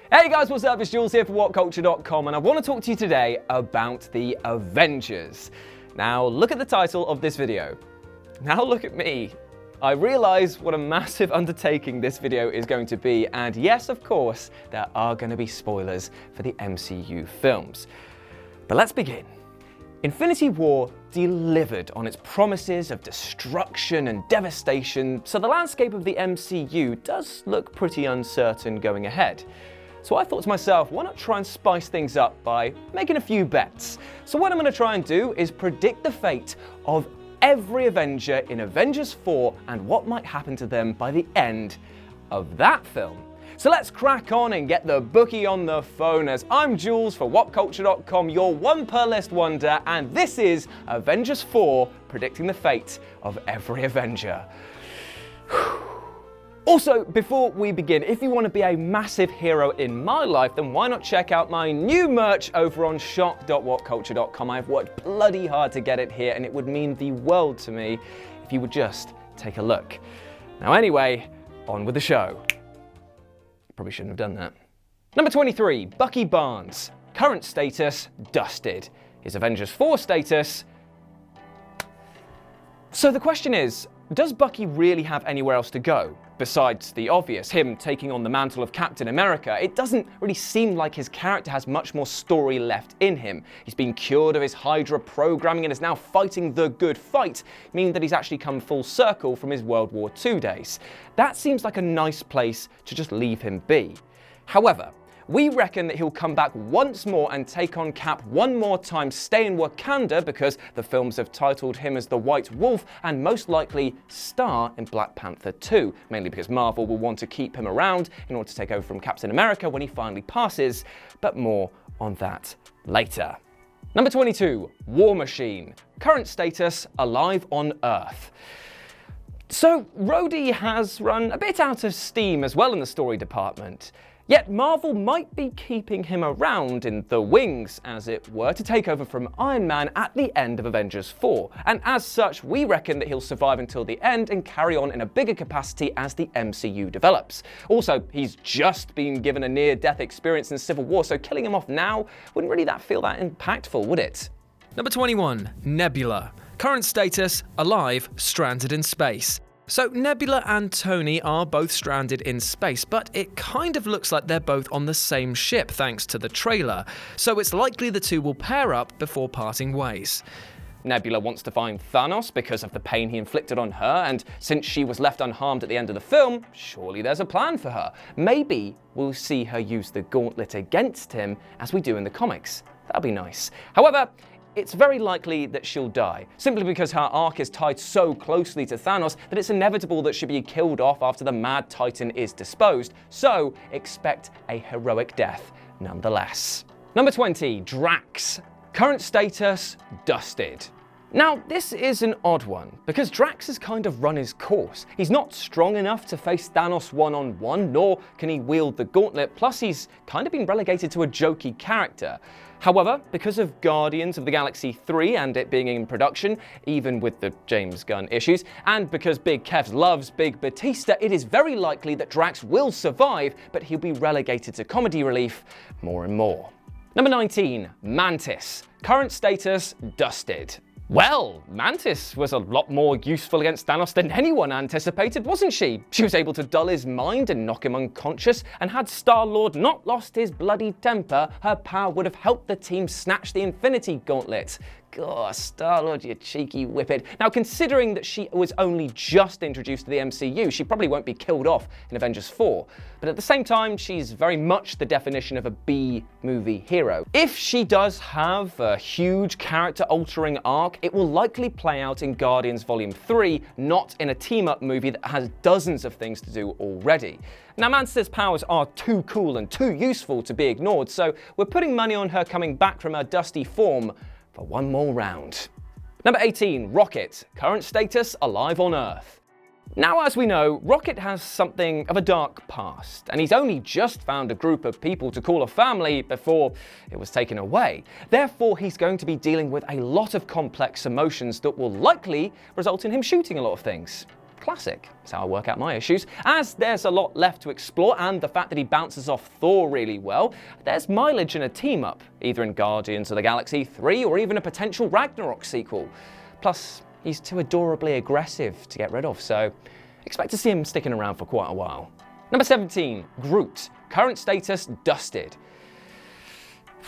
Hey guys, what's up? It's Jules here for WhatCulture.com, and I want to talk to you today about the Avengers. Now, look at the title of this video. Now look at me. I realize what a massive undertaking this video is going to be, and yes, of course, there are going to be spoilers for the MCU films. But let's begin. Infinity War delivered on its promises of destruction and devastation, so the landscape of the MCU does look pretty uncertain going ahead. So I thought to myself, why not try and spice things up by making a few bets? So what I'm going to try and do is predict the fate of every Avenger in Avengers 4 and what might happen to them by the end of that film. So let's crack on and get the bookie on the phone, as I'm Jules for WhatCulture.com, your one per list wonder, and this is Avengers 4, predicting the fate of every Avenger. Also, before we begin, if you want to be a massive hero in my life, then why not check out my new merch over on shop.whatculture.com. I've worked bloody hard to get it here, and it would mean the world to me if you would just take a look. Now anyway, on with the show. Probably shouldn't have done that. Number 23, Bucky Barnes. Current status, dusted. His Avengers 4 status. So the question is, does Bucky really have anywhere else to go? Besides the obvious, him taking on the mantle of Captain America, it doesn't really seem like his character has much more story left in him. He's been cured of his Hydra programming and is now fighting the good fight, meaning that he's actually come full circle from his World War II days. That seems like a nice place to just leave him be. However, we reckon that he'll come back once more and take on Cap one more time, stay in Wakanda because the films have titled him as the White Wolf, and most likely star in Black Panther 2, mainly because Marvel will want to keep him around in order to take over from Captain America when he finally passes, but more on that later. Number 22, War Machine. Current status, alive on Earth. So, Rhodey has run a bit out of steam as well in the story department. Yet Marvel might be keeping him around in the wings, as it were, to take over from Iron Man at the end of Avengers 4. And as such, we reckon that he'll survive until the end and carry on in a bigger capacity as the MCU develops. Also, he's just been given a near-death experience in Civil War, so killing him off now wouldn't really feel that impactful, would it? Number 21, Nebula. Current status, alive, stranded in space. So Nebula and Tony are both stranded in space, but it kind of looks like they're both on the same ship thanks to the trailer, so it's likely the two will pair up before parting ways. Nebula wants to find Thanos because of the pain he inflicted on her, and since she was left unharmed at the end of the film, surely there's a plan for her. Maybe we'll see her use the gauntlet against him as we do in the comics. That'll be nice. However, it's very likely that she'll die, simply because her arc is tied so closely to Thanos that it's inevitable that she'll be killed off after the Mad Titan is disposed, so expect a heroic death nonetheless. Number 20, Drax. Current status, dusted. Now, this is an odd one, because Drax has kind of run his course. He's not strong enough to face Thanos one-on-one, nor can he wield the gauntlet, plus he's kind of been relegated to a jokey character. However, because of Guardians of the Galaxy 3 and it being in production, even with the James Gunn issues, and because Big Kev loves Big Batista, it is very likely that Drax will survive, but he'll be relegated to comedy relief more and more. Number 19, Mantis. Current status, dusted. Well, Mantis was a lot more useful against Thanos than anyone anticipated, wasn't she? She was able to dull his mind and knock him unconscious, and had Star-Lord not lost his bloody temper, her power would have helped the team snatch the Infinity Gauntlet. God, Star-Lord, you cheeky whippet. Now, considering that she was only just introduced to the MCU, she probably won't be killed off in Avengers 4. But at the same time, she's very much the definition of a B-movie hero. If she does have a huge character-altering arc, it will likely play out in Guardians Volume 3, not in a team-up movie that has dozens of things to do already. Now, Mantis' powers are too cool and too useful to be ignored, so we're putting money on her coming back from her dusty form for one more round. Number 18, Rocket. Current status, alive on Earth. Now, as we know, Rocket has something of a dark past, and he's only just found a group of people to call a family before it was taken away. Therefore, he's going to be dealing with a lot of complex emotions that will likely result in him shooting a lot of things. Classic. That's how I work out my issues. As there's a lot left to explore, and the fact that he bounces off Thor really well, there's mileage in a team-up, either in Guardians of the Galaxy 3 or even a potential Ragnarok sequel. Plus, he's too adorably aggressive to get rid of, so expect to see him sticking around for quite a while. Number 17, Groot. Current status, dusted.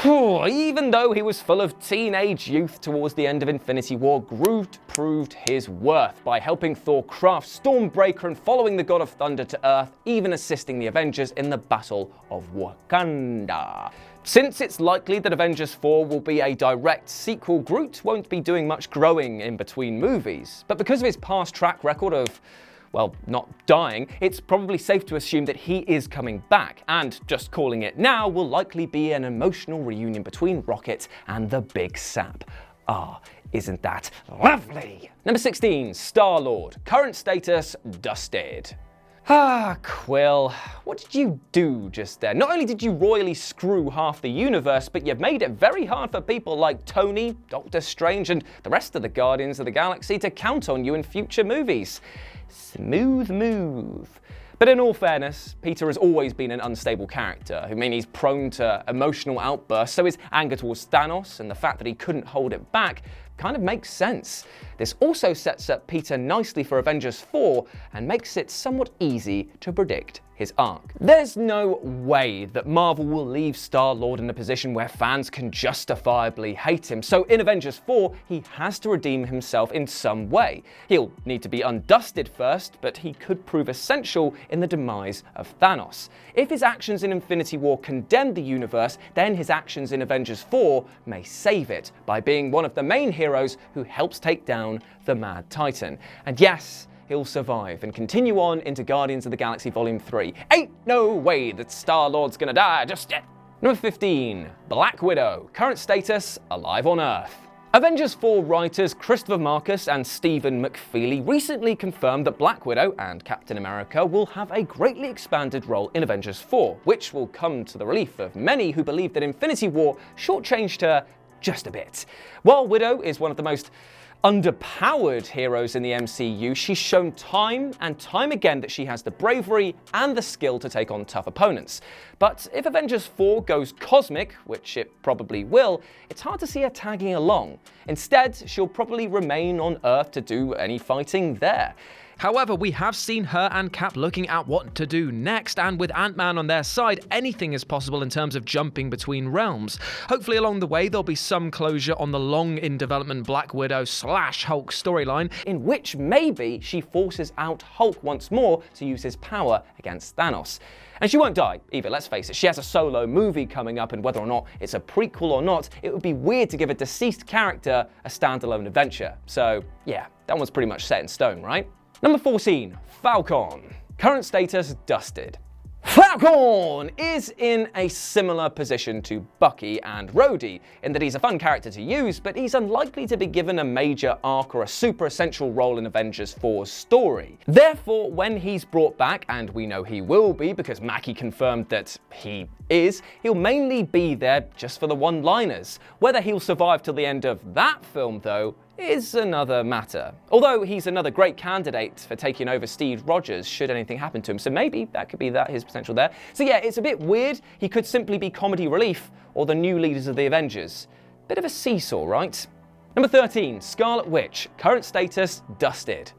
Even though he was full of teenage youth towards the end of Infinity War, Groot proved his worth by helping Thor craft Stormbreaker and following the God of Thunder to Earth, even assisting the Avengers in the Battle of Wakanda. Since it's likely that Avengers 4 will be a direct sequel, Groot won't be doing much growing in between movies. But because of his past track record of, well, not dying, it's probably safe to assume that he is coming back, and just calling it now will likely be an emotional reunion between Rocket and the Big Sap. Ah, isn't that lovely? Number 16, Star-Lord. Current status, dusted. Quill, what did you do just there? Not only did you royally screw half the universe, but you've made it very hard for people like Tony, Doctor Strange, and the rest of the Guardians of the Galaxy to count on you in future movies. Smooth move. But in all fairness, Peter has always been an unstable character. I mean, he's prone to emotional outbursts, so his anger towards Thanos and the fact that he couldn't hold it back kind of makes sense. This also sets up Peter nicely for Avengers 4 and makes it somewhat easy to predict his arc. There's no way that Marvel will leave Star-Lord in a position where fans can justifiably hate him, so in Avengers 4, he has to redeem himself in some way. He'll need to be undusted first, but he could prove essential in the demise of Thanos. If his actions in Infinity War condemn the universe, then his actions in Avengers 4 may save it by being one of the main heroes who helps take down the Mad Titan. And yes, he'll survive and continue on into Guardians of the Galaxy Volume 3. Ain't no way that Star-Lord's gonna die just yet. Number 15, Black Widow. Current status, alive on Earth. Avengers 4 writers Christopher Marcus and Stephen McFeely recently confirmed that Black Widow and Captain America will have a greatly expanded role in Avengers 4, which will come to the relief of many who believe that Infinity War shortchanged her just a bit. While Widow is one of the most underpowered heroes in the MCU, she's shown time and time again that she has the bravery and the skill to take on tough opponents. But if Avengers 4 goes cosmic, which it probably will, it's hard to see her tagging along. Instead, she'll probably remain on Earth to do any fighting there. However, we have seen her and Cap looking at what to do next, and with Ant-Man on their side, anything is possible in terms of jumping between realms. Hopefully along the way, there'll be some closure on the long-in-development Black Widow/Hulk storyline, in which maybe she forces out Hulk once more to use his power against Thanos. And she won't die either, let's face it. She has a solo movie coming up, and whether or not it's a prequel or not, it would be weird to give a deceased character a standalone adventure. So yeah, that one's pretty much set in stone, right? Number 14, Falcon. Current status, dusted. Falcon is in a similar position to Bucky and Rhodey, in that he's a fun character to use, but he's unlikely to be given a major arc or a super essential role in Avengers 4's story. Therefore, when he's brought back, and we know he will be because Mackie confirmed that he is, he'll mainly be there just for the one-liners. Whether he'll survive till the end of that film, though, is another matter. Although he's another great candidate for taking over Steve Rogers should anything happen to him, so maybe that could be his potential there. So yeah, it's a bit weird. He could simply be comedy relief or the new leaders of the Avengers. Bit of a seesaw, right? Number 13, Scarlet Witch. Current status, dusted.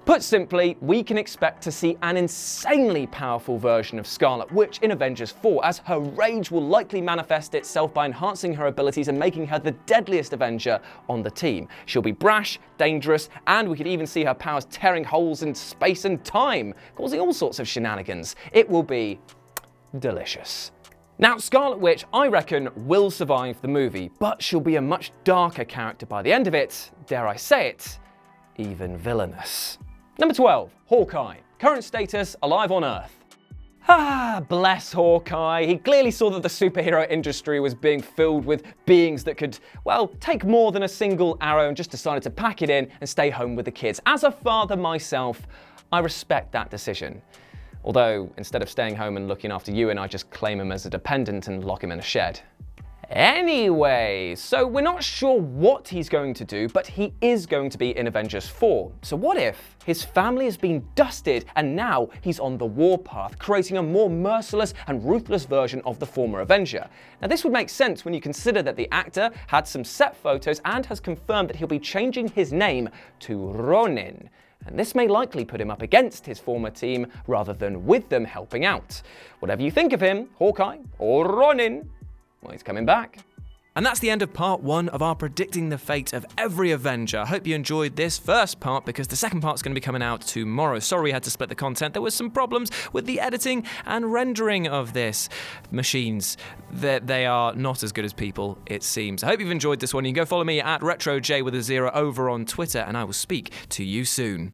Put simply, we can expect to see an insanely powerful version of Scarlet Witch in Avengers 4, as her rage will likely manifest itself by enhancing her abilities and making her the deadliest Avenger on the team. She'll be brash, dangerous, and we could even see her powers tearing holes in space and time, causing all sorts of shenanigans. It will be delicious. Now, Scarlet Witch, I reckon, will survive the movie, but she'll be a much darker character by the end of it, dare I say it, even villainous. Number 12, Hawkeye. Current status, alive on Earth. Bless Hawkeye. He clearly saw that the superhero industry was being filled with beings that could, well, take more than a single arrow, and just decided to pack it in and stay home with the kids. As a father myself, I respect that decision. Although, instead of staying home and looking after you, and I just claim him as a dependent and lock him in a shed. Anyway, so we're not sure what he's going to do, but he is going to be in Avengers 4. So what if his family has been dusted and now he's on the warpath, creating a more merciless and ruthless version of the former Avenger? Now this would make sense when you consider that the actor had some set photos and has confirmed that he'll be changing his name to Ronin. And this may likely put him up against his former team rather than with them helping out. Whatever you think of him, Hawkeye or Ronin, well, he's coming back. And that's the end of part 1 of our predicting the fate of every Avenger. I hope you enjoyed this first part because the second part's going to be coming out tomorrow. Sorry we had to split the content. There was some problems with the editing and rendering of this. Machines, they are not as good as people, it seems. I hope you've enjoyed this one. You can go follow me at RetroJ with a 0 over on Twitter, and I will speak to you soon.